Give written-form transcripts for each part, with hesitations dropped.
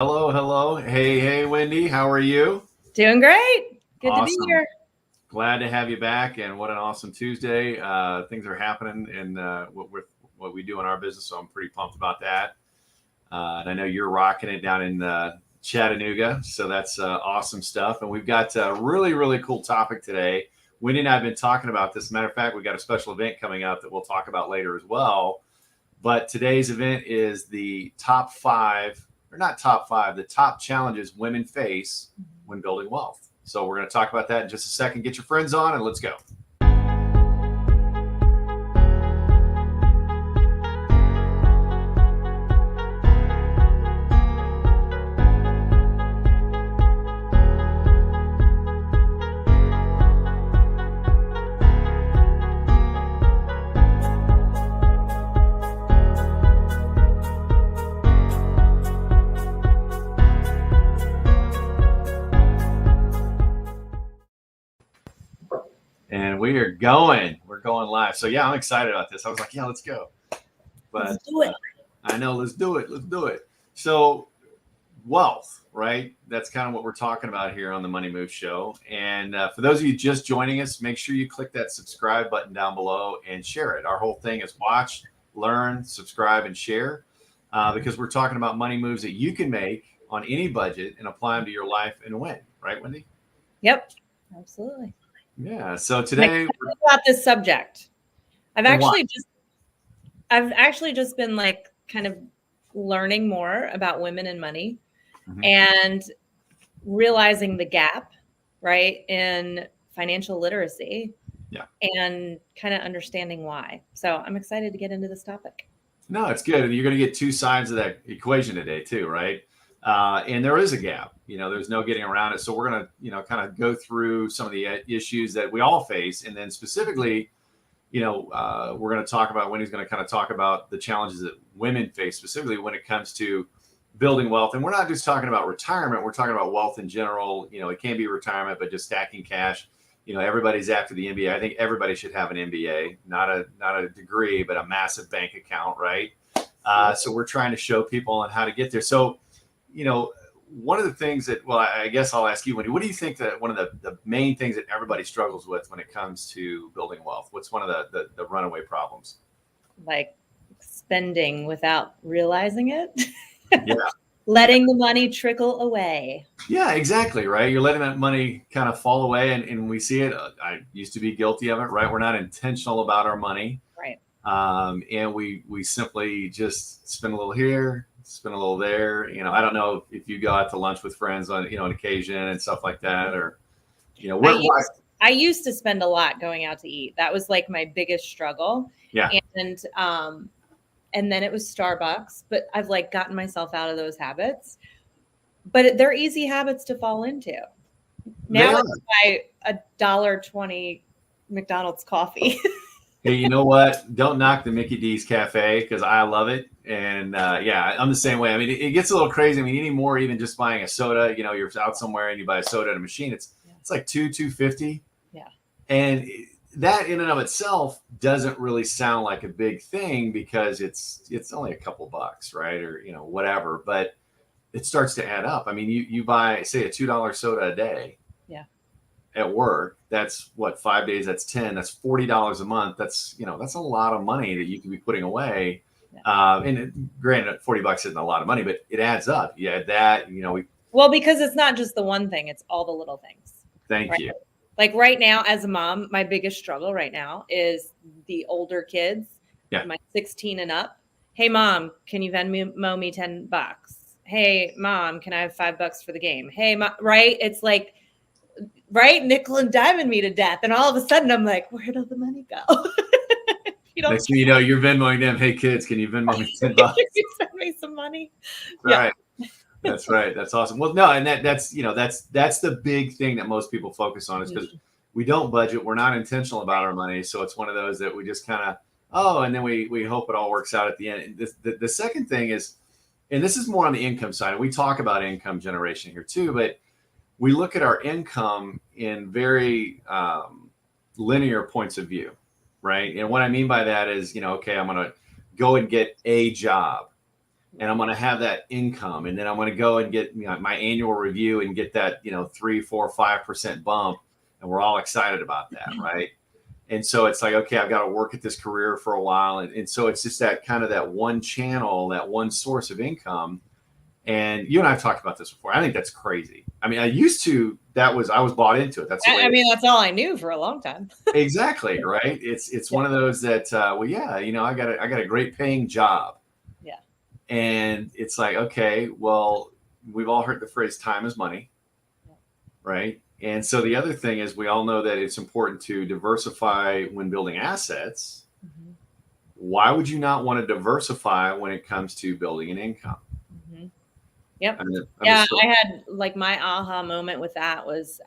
Hello, hello. Hey, Wendy. How are you? Doing great. Good to be Awesome. here. Glad to have you back. And what an awesome Tuesday. Things are happening in what we do in our business. So I'm pretty pumped about that. And I know you're rocking it down in Chattanooga. So that's awesome stuff. And we've got a really, really cool topic today. Wendy and I have been talking about this. Matter of fact, we've got a special event coming up that we'll talk about later as well. But today's event is the top five, or not top five, the top challenges women face when building wealth. So we're going to talk about that in just a second. Get your friends on and let's go. And we are going. We're going live. So yeah, I'm excited about this. I was like, yeah, let's go. But Let's do it. I know, let's do it. Let's do it. So wealth, right? That's kind of what we're talking about here on the Money Move Show. And for those of you just joining us, make sure you click that subscribe button down below and share it. Our whole thing is watch, learn, subscribe, and share because we're talking about money moves that you can make on any budget and apply them to your life and win. Right, Wendy? Yep, absolutely. Yeah. So I'm today, excited about this subject. I've And why? actually just been like kind of learning more about women and money Mhm. and realizing the gap, right, in financial literacy. Yeah. And kind of understanding why. So I'm excited to get into this topic. No, it's good. And you're going to get two sides of that equation today too, right? And there is a gap. There's no getting around it. So we're going to, kind of go through some of the issues that we all face. And then specifically, we're going to talk about, Wendy's going to kind of talk about the challenges that women face, specifically when it comes to building wealth. And we're not just talking about retirement. We're talking about wealth in general. It can be retirement, but just stacking cash. Everybody's after the MBA. I think everybody should have an MBA, not a degree, but a massive bank account, right? So we're trying to show people on how to get there. So, one of the things that, well, I guess I'll ask you, Wendy, what do you think that one of the main things that everybody struggles with when it comes to building wealth? What's one of the runaway problems? Like spending without realizing it. Yeah. Letting the money trickle away. Yeah, exactly. Right. You're letting that money kind of fall away. And we see it. I used to be guilty of it. Right. We're not intentional about our money. Right. And we simply just spend a little here, spend a little there. I don't know if you go out to lunch with friends on, an occasion and stuff like that, or, I used to spend a lot going out to eat. That was like my biggest struggle. Yeah. And then it was Starbucks, but I've like gotten myself out of those habits. But they're easy habits to fall into. Now it's buy $1.20 McDonald's coffee. Hey, you know what? Don't knock the Mickey D's Cafe because I love it. And yeah, I'm the same way. I mean, it gets a little crazy. I mean, anymore, even just buying a soda, you're out somewhere and you buy a soda at a machine. It's like $2.50. Yeah. And that in and of itself doesn't really sound like a big thing because it's only a couple bucks, right? Or, whatever. But it starts to add up. I mean, you buy, say, a $2 soda a day. Yeah. At work, that's what, 5 days, that's 10, that's $40 a month. That's a lot of money that you can be putting away. Yeah. Granted, $40 isn't a lot of money, but it adds up. You add that, well, because it's not just the one thing, it's all the little things. Thank you. Like right now, as a mom, my biggest struggle right now is the older kids, my 16 and up. Hey, mom, can you Venmo me $10? Hey, mom, can I have $5 for the game? Hey, right? It's like, right? Nickel and diming me to death. And all of a sudden I'm like, where did the money go? Next thing you know, you're Venmoing them. Hey kids, can you Venmo me $10? Send me some money. Right. That's right. That's awesome. Well, no, and that's the big thing that most people focus on is because we don't budget. We're not intentional about our money. So it's one of those that we just kind of, and then we hope it all works out at the end. The second thing is, and this is more on the income side, and we talk about income generation here too, but we look at our income in very linear points of view, right? And what I mean by that is, okay, I'm going to go and get a job. and I'm going to have that income, and then I'm going to go and get my annual review and get that 3, 4, 5% bump, and we're all excited about that, right? And so it's like, okay, I've got to work at this career for a while, and so it's just that kind of that one channel, that one source of income. And you and I have talked about this before. I think that's crazy. I mean, I was bought into it. That's the way I mean, that's all I knew for a long time. Exactly, right? It's one of those that well, yeah, I got a great paying job. Yeah. And it's like, okay, well, we've all heard the phrase time is money. Yeah. Right? And so the other thing is we all know that it's important to diversify when building assets. Mm-hmm. Why would you not want to diversify when it comes to building an income? Mm-hmm. Yep. I had like my aha moment with that was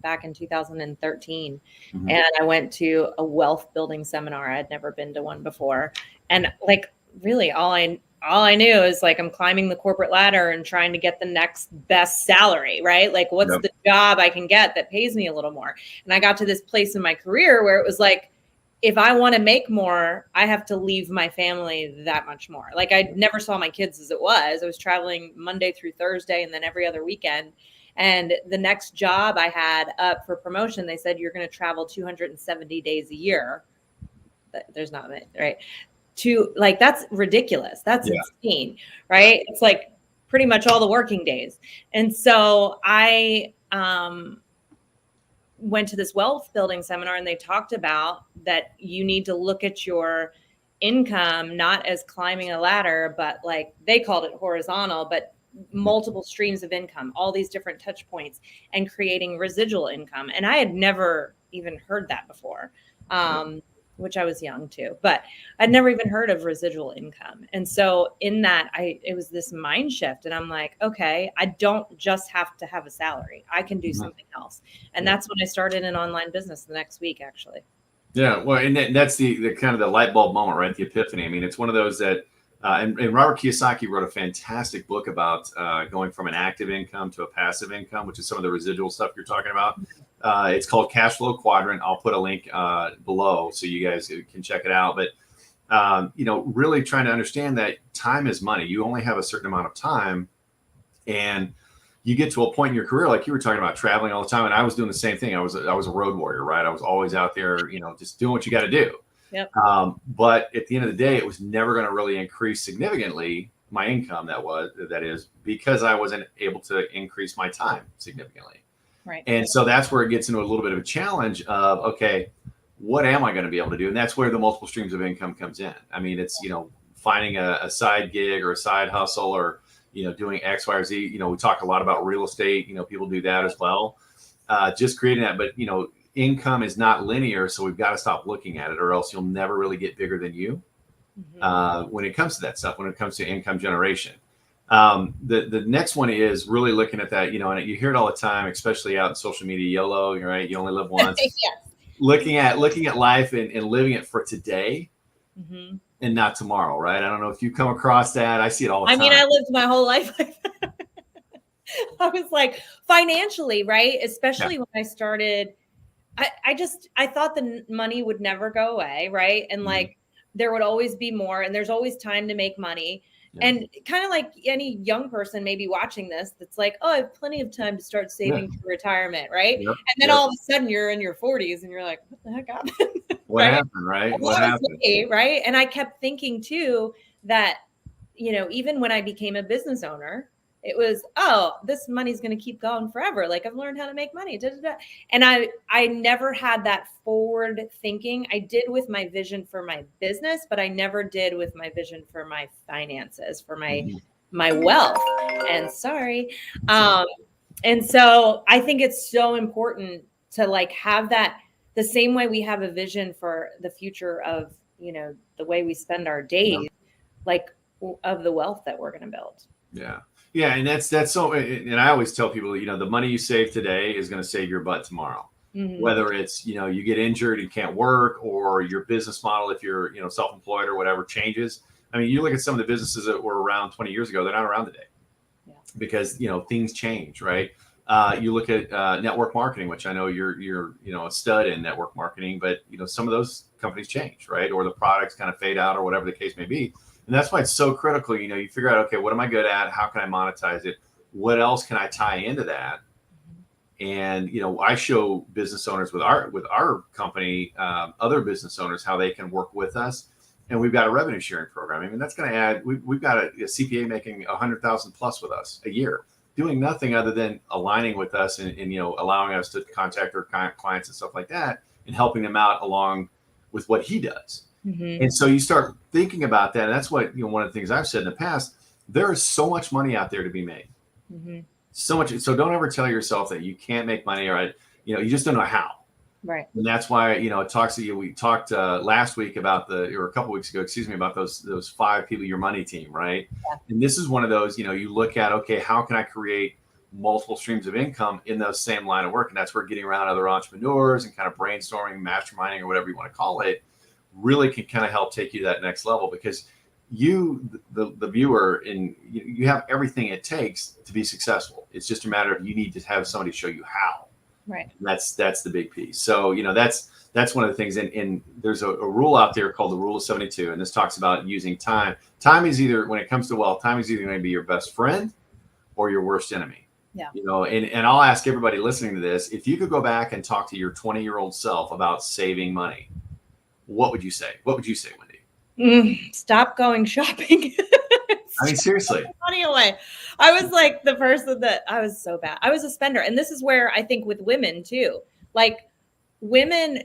back in 2013. Mm-hmm. And I went to a wealth building seminar. I had never been to one before. And like really all I knew is like I'm climbing the corporate ladder and trying to get the next best salary, right? Like what's the job I can get that pays me a little more? And I got to this place in my career where it was like, if I want to make more, I have to leave my family that much more. Like I never saw my kids as it was. I was traveling Monday through Thursday and then every other weekend. And the next job I had up for promotion, they said, you're going to travel 270 days a year. There's not it, right? That's ridiculous. That's insane, right? It's like pretty much all the working days. And so I went to this wealth building seminar and they talked about that you need to look at your income, not as climbing a ladder, but like they called it horizontal, but multiple streams of income, all these different touch points and creating residual income. And I had never even heard that before. Which I was young too, but I'd never even heard of residual income. And so in that, it was this mind shift and I'm like, okay, I don't just have to have a salary. I can do something else. And that's when I started an online business the next week, actually. Yeah. Well, and that's the kind of the light bulb moment, right? The epiphany. I mean, it's one of those that, and Robert Kiyosaki wrote a fantastic book about going from an active income to a passive income, which is some of the residual stuff you're talking about. It's called Cash Flow Quadrant. I'll put a link below so you guys can check it out. But, really trying to understand that time is money. You only have a certain amount of time. And you get to a point in your career, like you were talking about traveling all the time. And I was doing the same thing. I was a road warrior, right? I was always out there, just doing what you got to do. Yep. But at the end of the day, it was never going to really increase significantly my income. That is because I wasn't able to increase my time significantly. Right. And so that's where it gets into a little bit of a challenge of, okay, what am I going to be able to do? And that's where the multiple streams of income comes in. I mean, it's, finding a side gig or a side hustle or, doing X, Y, or Z. We talk a lot about real estate, people do that as well. Just creating that. But, income is not linear. So we've got to stop looking at it or else you'll never really get bigger than you when it comes to that stuff, when it comes to income generation. The next one is really looking at that, and you hear it all the time, especially out in social media, YOLO, right? You only live once. Yes. Looking at life and living it for today and not tomorrow, right? I don't know if you come across that. I see it all the time. I mean, I lived my whole life like that. I was like financially, right? Especially when I started, I thought the money would never go away, right? And like there would always be more and there's always time to make money. Yeah. And kind of like any young person maybe watching this, that's like, oh, I have plenty of time to start saving for retirement, right? Yep. And then all of a sudden you're in your 40s and you're like, what the heck happened? What happened, right? What happened? Right? And I kept thinking too that, even when I became a business owner, it was, oh, this money's going to keep going forever. Like I've learned how to make money. And I never had that forward thinking. I did with my vision for my business, but I never did with my vision for my finances, for my wealth. And and so I think it's so important to like have that the same way we have a vision for the future of, the way we spend our days, like of the wealth that we're going to build. Yeah. Yeah. And that's so, and I always tell people, the money you save today is going to save your butt tomorrow. Whether it's, you get injured and can't work or your business model, if you're, self-employed or whatever changes. I mean, you look at some of the businesses that were around 20 years ago, they're not around today because, things change, right? You look at network marketing, which I know you're a stud in network marketing, but, some of those companies change, right? Or the products kind of fade out or whatever the case may be. And that's why it's so critical. You figure out, okay, what am I good at? How can I monetize it? What else can I tie into that? And, I show business owners with our company, other business owners, how they can work with us. And we've got a revenue sharing program. I mean, that's going to add, we've got a CPA making 100,000 plus with us a year, doing nothing other than aligning with us and allowing us to contact our clients and stuff like that and helping them out along with what he does. And so you start thinking about that. And that's what, one of the things I've said in the past, there is so much money out there to be made. So much. So don't ever tell yourself that you can't make money, or, you just don't know how. Right. And that's why, it talks to you. We talked last week about or a couple weeks ago, about those 5 people, your money team. Right. Yeah. And this is one of those, you look at, okay, how can I create multiple streams of income in those same line of work? And that's where getting around other entrepreneurs and kind of brainstorming, masterminding, or whatever you want to call it, really can kind of help take you to that next level, because you, the viewer, and you have everything it takes to be successful. It's just a matter of, you need to have somebody show you how. Right. And that's the big piece. So, that's one of the things. And there's a rule out there called the rule of 72. And this talks about using time. Time is either, when it comes to wealth, time is either going to be your best friend or your worst enemy. Yeah. And I'll ask everybody listening to this, if you could go back and talk to your 20-year-old self about saving money, what would you say? What would you say, Wendy? Stop going shopping. I mean, seriously. Money away. I was like the person that I was so bad. I was a spender. And this is where I think with women too, like women,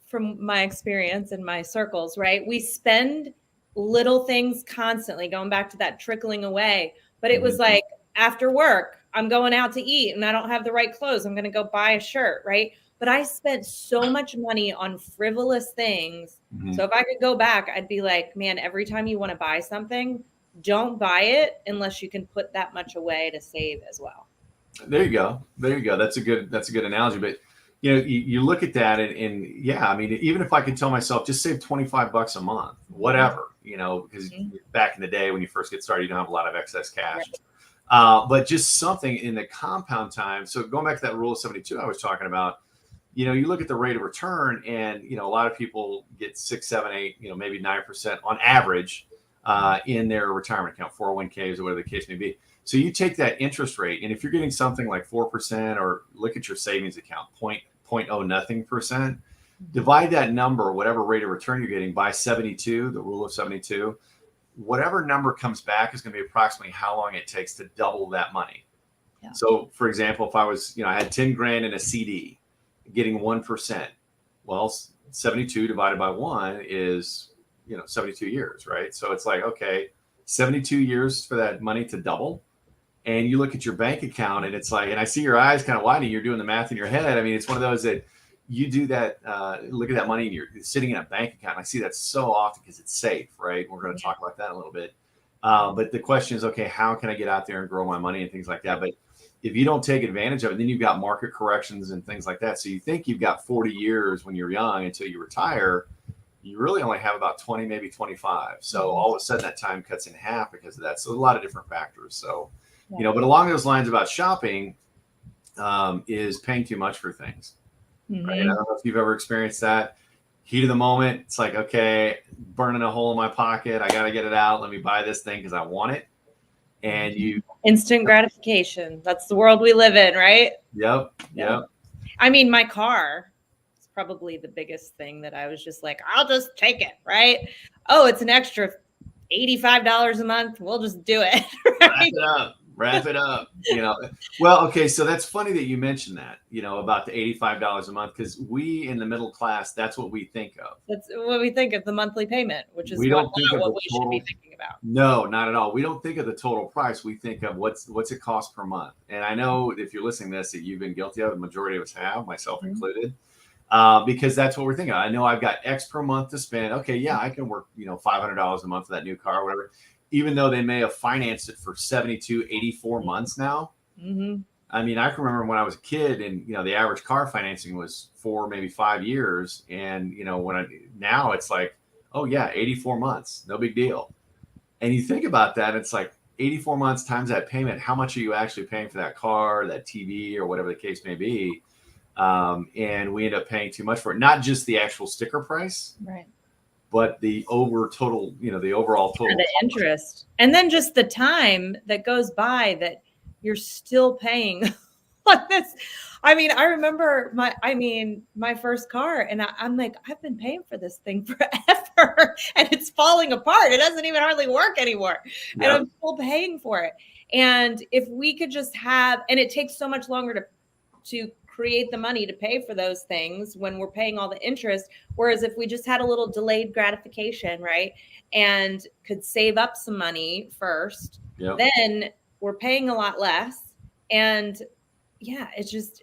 from my experience in my circles, right? We spend little things constantly, going back to that trickling away. But it was like, after work, I'm going out to eat and I don't have the right clothes. I'm going to go buy a shirt, right? But I spent so much money on frivolous things. So if I could go back, I'd be like, man, every time you want to buy something, don't buy it unless you can put that much away to save as well. There you go. That's a good analogy. But you look at that and yeah, I mean, even if I could tell myself, just save $25 a month, whatever, because back in the day when you first get started, you don't have a lot of excess cash. Right. But just something in the compound time. So going back to that rule of 72 I was talking about, you look at the rate of return, and a lot of people get 6, 7, 8, maybe 9% on average in their retirement account, 401ks, or whatever the case may be. So you take that interest rate, and if you're getting something like 4%, or look at your savings account, 0.0 nothing percent, divide that number, whatever rate of return you're getting, by 72, the rule of 72. Whatever number comes back is going to be approximately how long it takes to double that money. Yeah. So, for example, if I was, I had 10 grand in a CD, getting 1%. Well, 72 divided by 1 is, 72 years, right? So it's like, okay, 72 years for that money to double. And you look at your bank account and it's like, and I see your eyes kind of widening, you're doing the math in your head. I mean, it's one of those that you do that, look at that money and you're sitting in a bank account. And I see that so often because it's safe, right? We're going to talk about that in a little bit. But the question is, okay, how can I get out there and grow my money and things like that? But if you don't take advantage of it, then you've got market corrections and things like that. So you think you've got 40 years when you're young until you retire. You really only have about 20, maybe 25. So all of a sudden that time cuts in half because of that. So a lot of different factors. So, but along those lines about shopping is paying too much for things. Right? I don't know if you've ever experienced that. Heat of the moment. It's like, okay, burning a hole in my pocket. I got to get it out. Let me buy this thing because I want it. And you instant gratification. That's the world we live in, right? Yep. I mean, my car is probably the biggest thing that I was just like, I'll just take it, right? Oh, it's an extra $85 a month. We'll just do it. Right? Wrap it up. Well, okay. So that's funny that you mentioned that, about the $85 a month, because we in the middle class, that's what we think of. That's what we think of, the monthly payment, which is not what we should be thinking about. No, not at all. We don't think of the total price. We think of what's it cost per month. And I know if you're listening to this, that you've been guilty of, the majority of us have, myself included, because that's what we're thinking of. I know I've got X per month to spend. Okay, yeah, I can work, $500 a month for that new car or whatever. Even though they may have financed it for 72, 84 months now. I mean, I can remember when I was a kid and, the average car financing was 4, maybe 5 years. And, now it's like, oh yeah, 84 months, no big deal. And you think about that, it's like 84 months times that payment. How much are you actually paying for that car, that TV, or whatever the case may be? And we end up paying too much for it. Not just the actual sticker price, right? but the overall total. For the interest, and then just the time that goes by that you're still paying on this. I mean, I remember my first car, and I'm like, I've been paying for this thing forever, and it's falling apart. It doesn't even hardly work anymore, and I'm still paying for it. And if we could just have, and it takes so much longer to create the money to pay for those things when we're paying all the interest. Whereas if we just had a little delayed gratification, right, and could save up some money first, then we're paying a lot less. And yeah, it's just,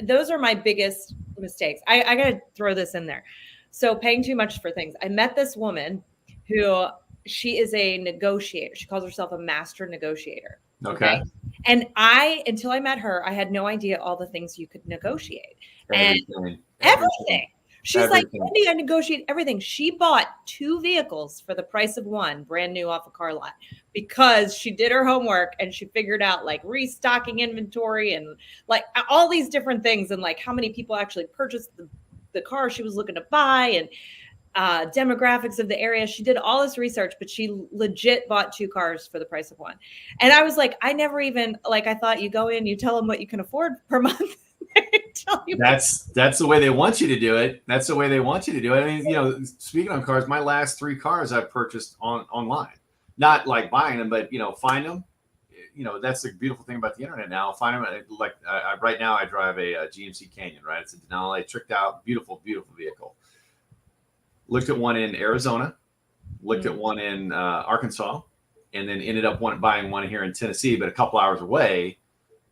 those are my biggest mistakes. I got to throw this in there. So paying too much for things. I met this woman who, she is a negotiator. She calls herself a master negotiator. Okay. And until I met her, I had no idea all the things you could negotiate. Everything. She's like, Wendy, I negotiate everything. She bought 2 vehicles for the price of one, brand new off a car lot, because she did her homework and she figured out like restocking inventory and like all these different things, and like how many people actually purchased the car she was looking to buy, and demographics of the area. She did all this research, but she legit bought 2 cars for the price of one. And I was like, I never even, like, I thought you go in, you tell them what you can afford per month. That's the way they want you to do it. That's the way they want you to do it. I mean, speaking on cars, my last 3 cars I've purchased online, not like buying them, but find them. That's the beautiful thing about the internet now. Find them. Like right now, I drive a GMC Canyon. Right, it's a Denali, tricked out, beautiful, beautiful vehicle. Looked at one in Arizona, looked at one in Arkansas, and then ended up buying one here in Tennessee, but a couple hours away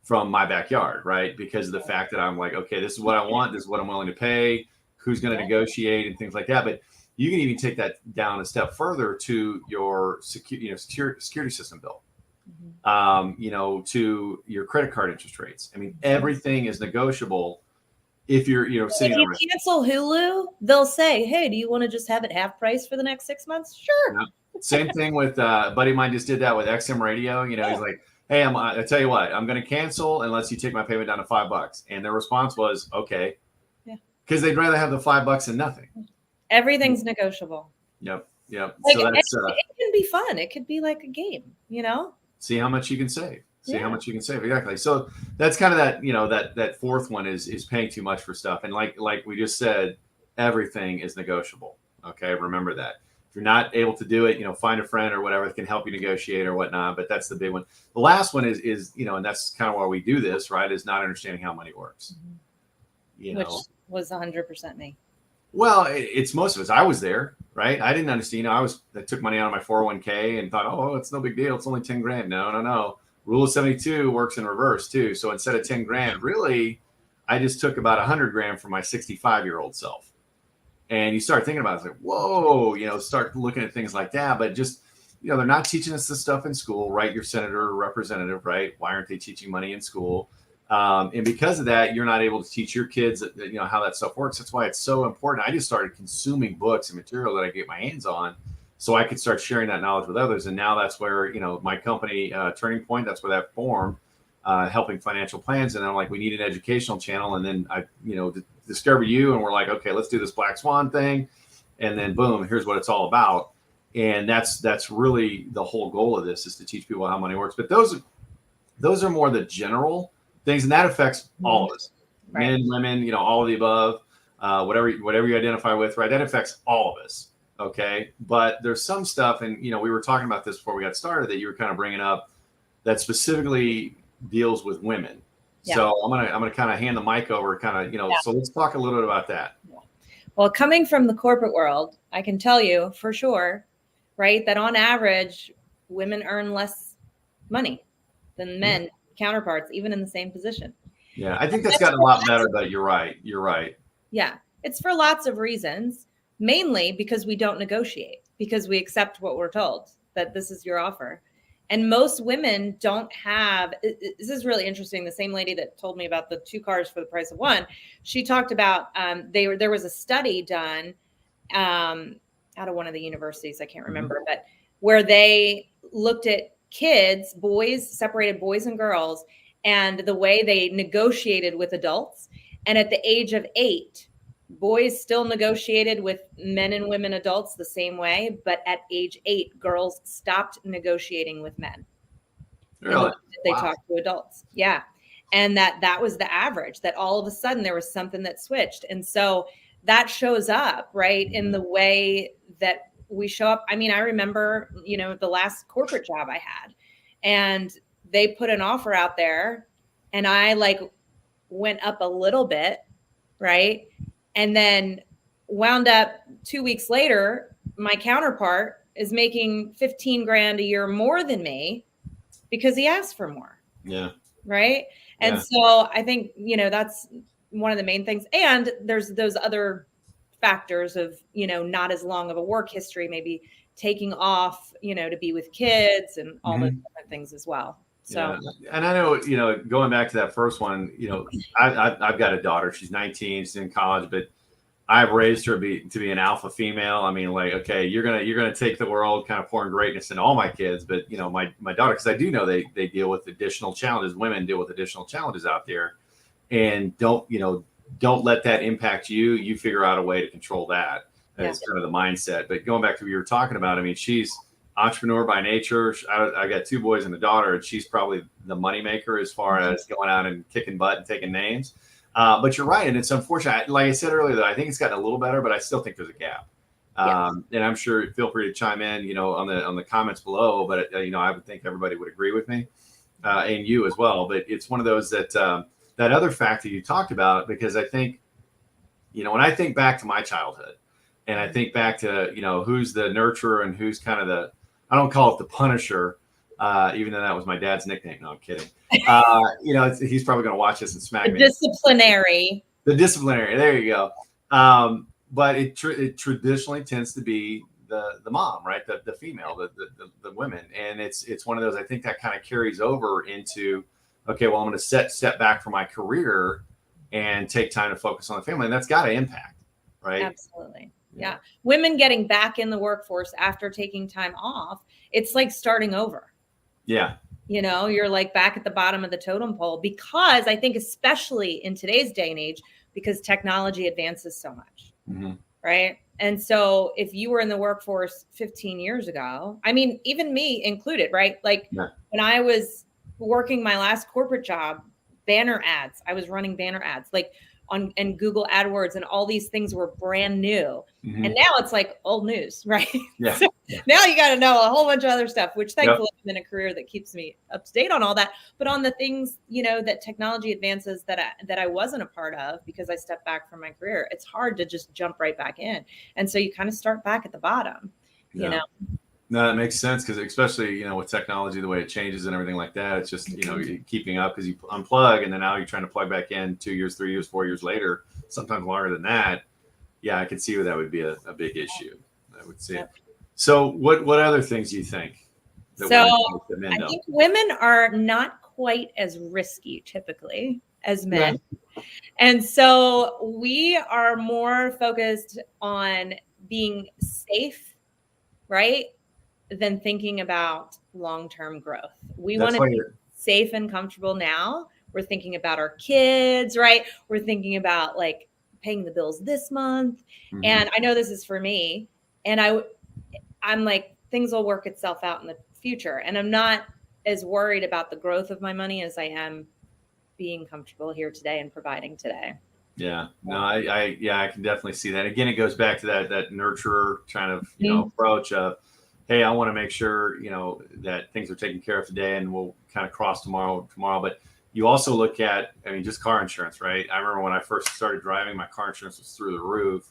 from my backyard, right? Because of the fact that I'm like, okay, this is what I want. This is what I'm willing to pay. Who's going to negotiate and things like that. But you can even take that down a step further to your security system bill, to your credit card interest rates. I mean, everything is negotiable. If you're, sitting if you cancel Hulu, they'll say, hey, do you want to just have it half price for the next 6 months? Sure. Yeah. Same thing with a buddy of mine just did that with XM Radio. He's like, hey, I tell you what, I'm going to cancel unless you take my payment down to $5. And their response was, okay. Yeah. Because they'd rather have the $5 than nothing. Everything's negotiable. Yep. Like, so that's, it can be fun. It could be like a game, See how much you can save. How much you can save. Exactly. So that's kind of that, that fourth one is paying too much for stuff. And like we just said, everything is negotiable. Okay. Remember that. If you're not able to do it, find a friend or whatever that can help you negotiate or whatnot. But that's the big one. The last one is and that's kind of why we do this, right? Is not understanding how money works. Which was 100% me. Well, it's most of us. I was there, right? I didn't understand. I took money out of my 401k and thought, oh, it's no big deal. It's only 10 grand. No. Rule of 72 works in reverse too. So instead of 10 grand, really, I just took about 100 grand from my 65-year-old self. And you start thinking about it, it's like, whoa, start looking at things like that. But just, they're not teaching us this stuff in school, right? Your senator or representative, right? Why aren't they teaching money in school? And because of that, you're not able to teach your kids, how that stuff works. That's why it's so important. I just started consuming books and material that I get my hands on, so I could start sharing that knowledge with others. And now that's where, my company, Turning Point, that's where that formed, helping financial plans. And I'm like, we need an educational channel. And then I, discovered you, and we're like, okay, let's do this Black Swan thing. And then boom, here's what it's all about. And that's really the whole goal of this, is to teach people how money works. But those are more the general things. And that affects all of us, right? Men, women, all of the above, whatever you identify with, right? That affects all of us. Okay. But there's some stuff, and we were talking about this before we got started, that you were kind of bringing up that specifically deals with women. Yeah. So I'm gonna kind of hand the mic over, So let's talk a little bit about that. Well, coming from the corporate world, I can tell you for sure, right, that on average, women earn less money than men counterparts, even in the same position. Yeah, I think that's gotten a lot better, but you're right. Yeah, it's for lots of reasons. Mainly because we don't negotiate, because we accept what we're told, that this is your offer. And most women don't have, this is really interesting. The same lady that told me about the 2 cars for the price of one, she talked about, there was a study done out of one of the universities, I can't remember, but where they looked at kids, separated boys and girls, and the way they negotiated with adults. And at the age of 8, boys still negotiated with men and women adults the same way, but at age 8, girls stopped negotiating with men in the Really? way that they Wow. talk to adults. Yeah. And that was the average, that all of a sudden there was something that switched. And so that shows up, right, in the way that we show up. I mean, I remember, the last corporate job I had, and they put an offer out there, and I went up a little bit, right? And then wound up 2 weeks later, my counterpart is making 15 grand a year more than me because he asked for more. Yeah. Right. And so I think, that's one of the main things. And there's those other factors of, not as long of a work history, maybe taking off, to be with kids and all those different things as well. So, and I know, going back to that first one, I've got a daughter. She's 19, she's in college, but I've raised her to be an alpha female. I mean, okay, you're gonna take the world, kind of pouring greatness into all my kids, but my daughter, because I do know they deal with additional challenges. Women deal with additional challenges out there, and don't let that impact you. You figure out a way to control that. It's kind of the mindset. But going back to what you were talking about, I mean, she's entrepreneur by nature. I got 2 boys and a daughter, and she's probably the moneymaker as far as going out and kicking butt and taking names. But you're right, and it's unfortunate. Like I said earlier, that I think it's gotten a little better, but I still think there's a gap. And I'm sure, feel free to chime in, on the comments below. But I would think everybody would agree with me, and you as well. But it's one of those that other factor you talked about, because I think, when I think back to my childhood, and I think back to who's the nurturer and who's kind of I don't call it the punisher. Even though that was my dad's nickname. No, I'm kidding. He's probably going to watch this and smack me. Disciplinary. The disciplinary. There you go. But it traditionally tends to be the mom, right? The female, the women. And it's one of those, I think that kind of carries over into, okay, well, I'm going to step back from my career and take time to focus on the family. And that's got to impact, right? Absolutely. Yeah. Women getting back in the workforce after taking time off, it's like starting over. Yeah. You're back at the bottom of the totem pole, because I think, especially in today's day and age, because technology advances so much. Right. And so if you were in the workforce 15 years ago, I mean, even me included, right? When I was working my last corporate job, banner ads, I was running banner ads and Google AdWords, and all these things were brand new. And now it's old news, right? Yeah. So now you got to know a whole bunch of other stuff, which thankfully I'm in a career that keeps me up to date on all that. But on the things, that technology advances that I wasn't a part of because I stepped back from my career, it's hard to just jump right back in. And so you kind of start back at the bottom, No, that makes sense, because especially, with technology, the way it changes and everything like that, it's just, keeping up, because you unplug and then now you're trying to plug back in 2 years, 3 years, 4 years later, sometimes longer than that. Yeah, I could see where that would be a big issue. I would see. So what other things do you think? I think women are not quite as risky typically as men. Yeah. And so we are more focused on being safe, right, than thinking about long-term growth. We want to be safe and comfortable now. We're thinking about our kids, right? We're thinking about paying the bills this month. And I know this is for me. And I'm things will work itself out in the future. And I'm not as worried about the growth of my money as I am being comfortable here today and providing today. Yeah, no, I can definitely see that. Again, it goes back to that nurturer kind of, approach of, hey, I want to make sure, that things are taken care of today, and we'll kind of cross tomorrow. But you also look at, just car insurance, right? I remember when I first started driving, my car insurance was through the roof.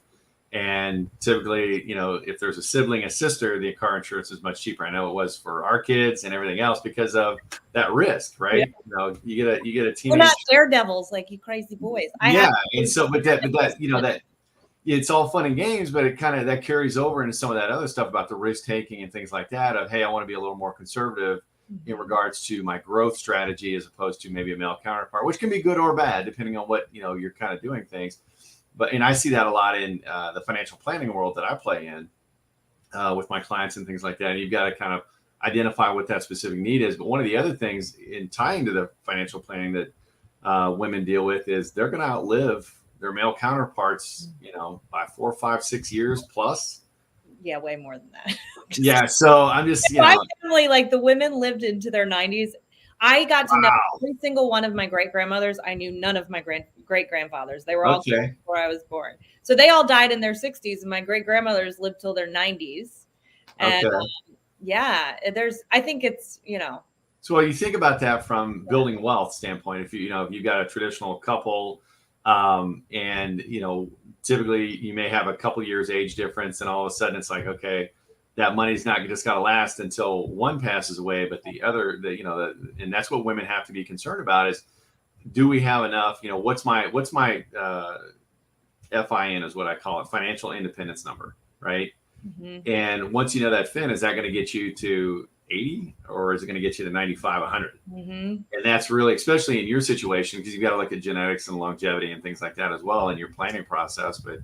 And typically, if there's a sibling, a sister, the car insurance is much cheaper. I know it was for our kids and everything else because of that risk, right? Yeah. You get a teenage. We're not daredevils like you crazy boys. And so, but that that it's all fun and games, but it kind of that carries over into some of that other stuff about the risk taking and things like that. Of, hey, I want to be a little more conservative in regards to my growth strategy, as opposed to maybe a male counterpart, which can be good or bad depending on what you're kind of doing things. And I see that a lot in the financial planning world that I play in with my clients and things like that. And you've got to kind of identify what that specific need is. But one of the other things in tying to the financial planning that women deal with is they're going to outlive their male counterparts, by 4, 5, 6 years plus. Yeah, way more than that. Yeah. So I'm just, my family, like the women lived into their 90s. I got to know every single one of my great grandmothers. I knew none of my great grandfathers. They were all killed before I was born. So they all died in their 60s, and my great grandmothers lived till their 90s. And I think it's, So you think about that from building wealth standpoint. If you've got a traditional couple, and typically you may have a couple years age difference, and all of a sudden it's like, okay, that money's not just got to last until one passes away, but the other, and that's what women have to be concerned about is, do we have enough? What's my FIN is what I call it, financial independence number, right? Mm-hmm. And once you know that FIN, is that going to get you to 80 or is it going to get you to 95, 100? Mm-hmm. And that's really, especially in your situation, because you've got to look at genetics and longevity and things like that as well in your planning process. But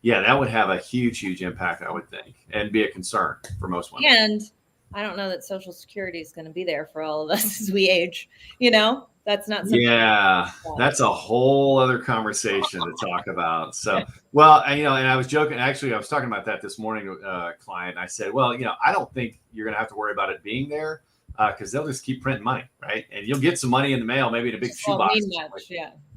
yeah, that would have a huge, huge impact, I would think, and be a concern for most women. And I don't know that Social Security is going to be there for all of us as we age. That's not something. Yeah, that's a whole other conversation to talk about. So, well, and I was joking. Actually, I was talking about that this morning with a client. I said, well, I don't think you're going to have to worry about it being there because they'll just keep printing money, right? And you'll get some money in the mail, maybe in a big shoebox.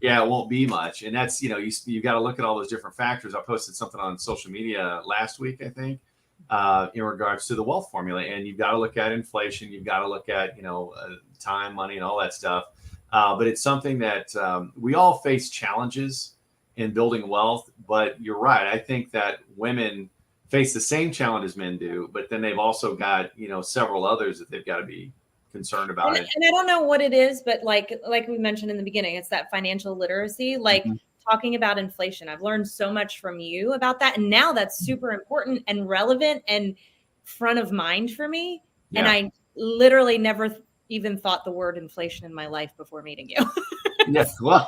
Yeah, it won't be much. And that's, you got to look at all those different factors. I posted something on social media last week, I think, in regards to the wealth formula. And you've got to look at inflation. You've got to look at, time, money, and all that stuff. But it's something that we all face challenges in building wealth. But you're right. I think that women face the same challenges men do, but then they've also got, several others that they've got to be concerned about. And I don't know what it is, but like we mentioned in the beginning, it's that financial literacy, talking about inflation. I've learned so much from you about that. And now that's super important and relevant and front of mind for me. Yeah. And I literally never even thought the word inflation in my life before meeting you. Yes. Well,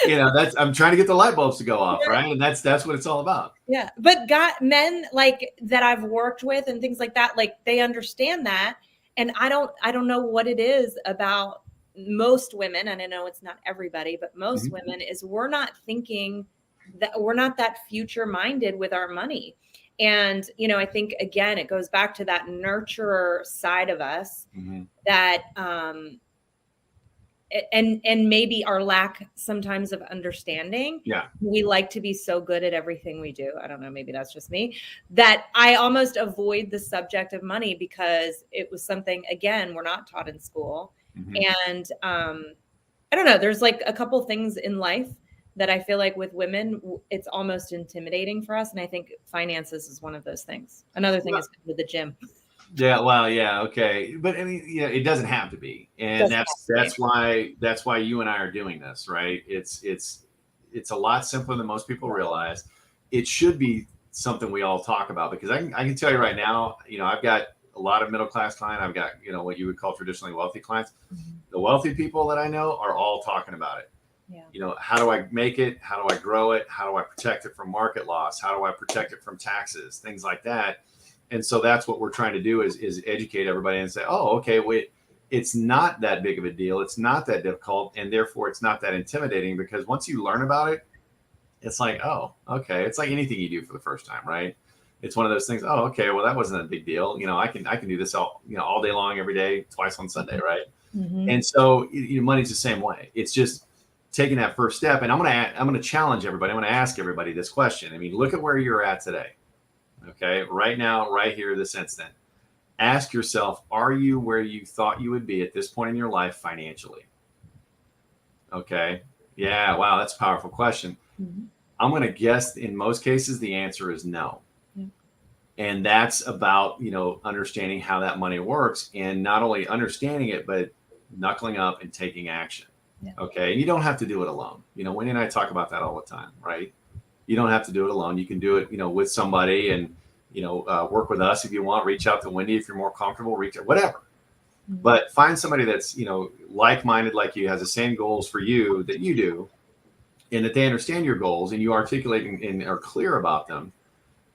I'm trying to get the light bulbs to go off. Right. And that's what it's all about. Yeah. But men like that I've worked with and things like that, like they understand that. And I don't know what it is about most women. And I know it's not everybody, but most women is we're not thinking that we're not that future minded with our money. And, I think, again, it goes back to that nurturer side of us that, and maybe our lack sometimes of understanding. Yeah. We like to be so good at everything we do. I don't know, maybe that's just me, that I almost avoid the subject of money because it was something, again, we're not taught in school. And I don't know, there's like a couple things in life that I feel like with women, it's almost intimidating for us. And I think finances is one of those things. Another thing is with the gym. Yeah. Well, yeah. Okay. But I mean, it doesn't have to be. And that's why you and I are doing this, right? It's a lot simpler than most people realize. It should be something we all talk about because I can tell you right now, I've got a lot of middle-class clients. I've got, what you would call traditionally wealthy clients. The wealthy people that I know are all talking about it. Yeah. How do I make it? How do I grow it? How do I protect it from market loss? How do I protect it from taxes? Things like that. And so that's what we're trying to do is educate everybody and say, oh, okay, wait, it's not that big of a deal. It's not that difficult. And therefore it's not that intimidating because once you learn about it, it's like, oh, okay. It's like anything you do for the first time, right? It's one of those things. Oh, okay. Well, that wasn't a big deal. I can do this all day long, every day, twice on Sunday. Right. And so money's the same way. It's just taking that first step. And I'm going to challenge everybody. I'm going to ask everybody this question. I mean, look at where you're at today. Okay. Right now, right here, this instant, ask yourself, are you where you thought you would be at this point in your life financially? Okay. Yeah. Wow. That's a powerful question. I'm going to guess in most cases, the answer is no. And that's about, understanding how that money works and not only understanding it, but knuckling up and taking action. Yeah. Okay. And you don't have to do it alone. Wendy and I talk about that all the time, right? You don't have to do it alone. You can do it, with somebody and, work with us if you want, reach out to Wendy if you're more comfortable, reach out, whatever. But find somebody that's, like-minded like you, has the same goals for you that you do, and that they understand your goals and you articulate and are clear about them.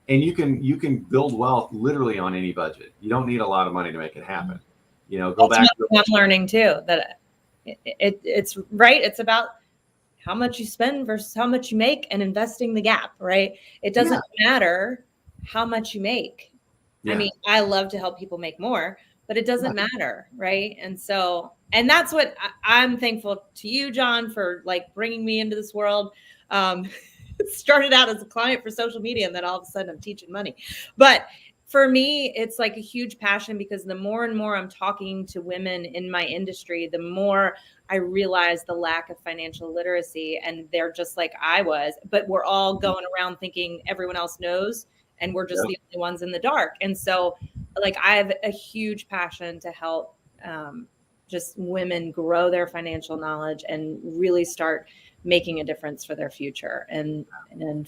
And you can build wealth literally on any budget. You don't need a lot of money to make it happen. Go back. I'm learning too that it's right. It's about how much you spend versus how much you make and investing the gap, right? It doesn't matter how much you make. I mean, I love to help people make more, but it doesn't matter, right? And so, and that's what I'm thankful to you, John, for like bringing me into this world. Started out as a client for social media, and then all of a sudden I'm teaching money. But for me, it's like a huge passion, because the more and more I'm talking to women in my industry, the more I realize the lack of financial literacy, and they're just like I was, but we're all going around thinking everyone else knows, and we're just the only ones in the dark. And so, like, I have a huge passion to help just women grow their financial knowledge and really start making a difference for their future and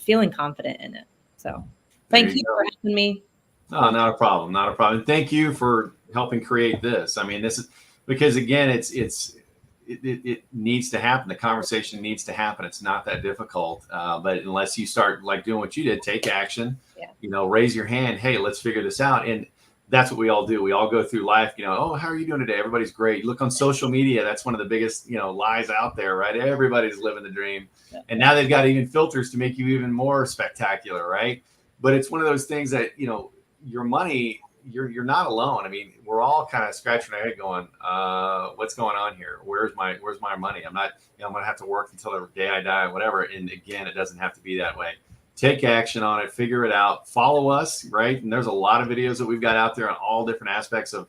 feeling confident in it. So thank you for having me. Oh, not a problem. Not a problem. Thank you for helping create this. I mean, this is because, again, it needs to happen. The conversation needs to happen. It's not that difficult. But unless you start like doing what you did, take action, raise your hand. Hey, let's figure this out. And that's what we all do. We all go through life, oh, how are you doing today? Everybody's great. You look on social media. That's one of the biggest, lies out there, right? Everybody's living the dream. And now they've got even filters to make you even more spectacular, right? But it's one of those things that, your money, you're not alone. I mean, we're all kind of scratching our head going, what's going on here? Where's my money? I'm not, I'm going to have to work until the day I die or whatever. And again, it doesn't have to be that way. Take action on it, figure it out, follow us, right? And there's a lot of videos that we've got out there on all different aspects of,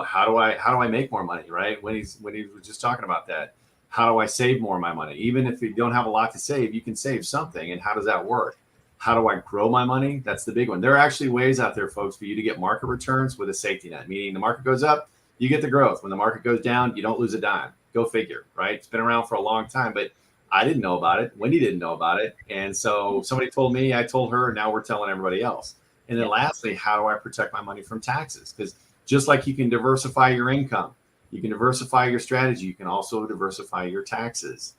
how do I make more money, right? When he was just talking about that, how do I save more of my money? Even if you don't have a lot to save, you can save something. And how does that work? How do I grow my money? That's the big one. There are actually ways out there, folks, for you to get market returns with a safety net, meaning the market goes up, you get the growth. When the market goes down, you don't lose a dime. Go figure, right? It's been around for a long time, but I didn't know about it. Wendy didn't know about it. And so somebody told me, I told her, now we're telling everybody else. And then lastly, how do I protect my money from taxes? Because just like you can diversify your income, you can diversify your strategy, you can also diversify your taxes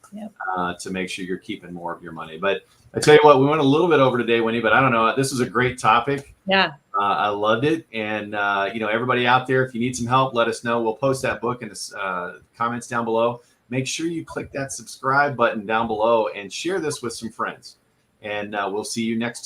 to make sure you're keeping more of your money. But I tell you what, we went a little bit over today, Wendy, but I don't know. This was a great topic. Yeah. I loved it. And, everybody out there, if you need some help, let us know. We'll post that book in the comments down below. Make sure you click that subscribe button down below and share this with some friends. And we'll see you next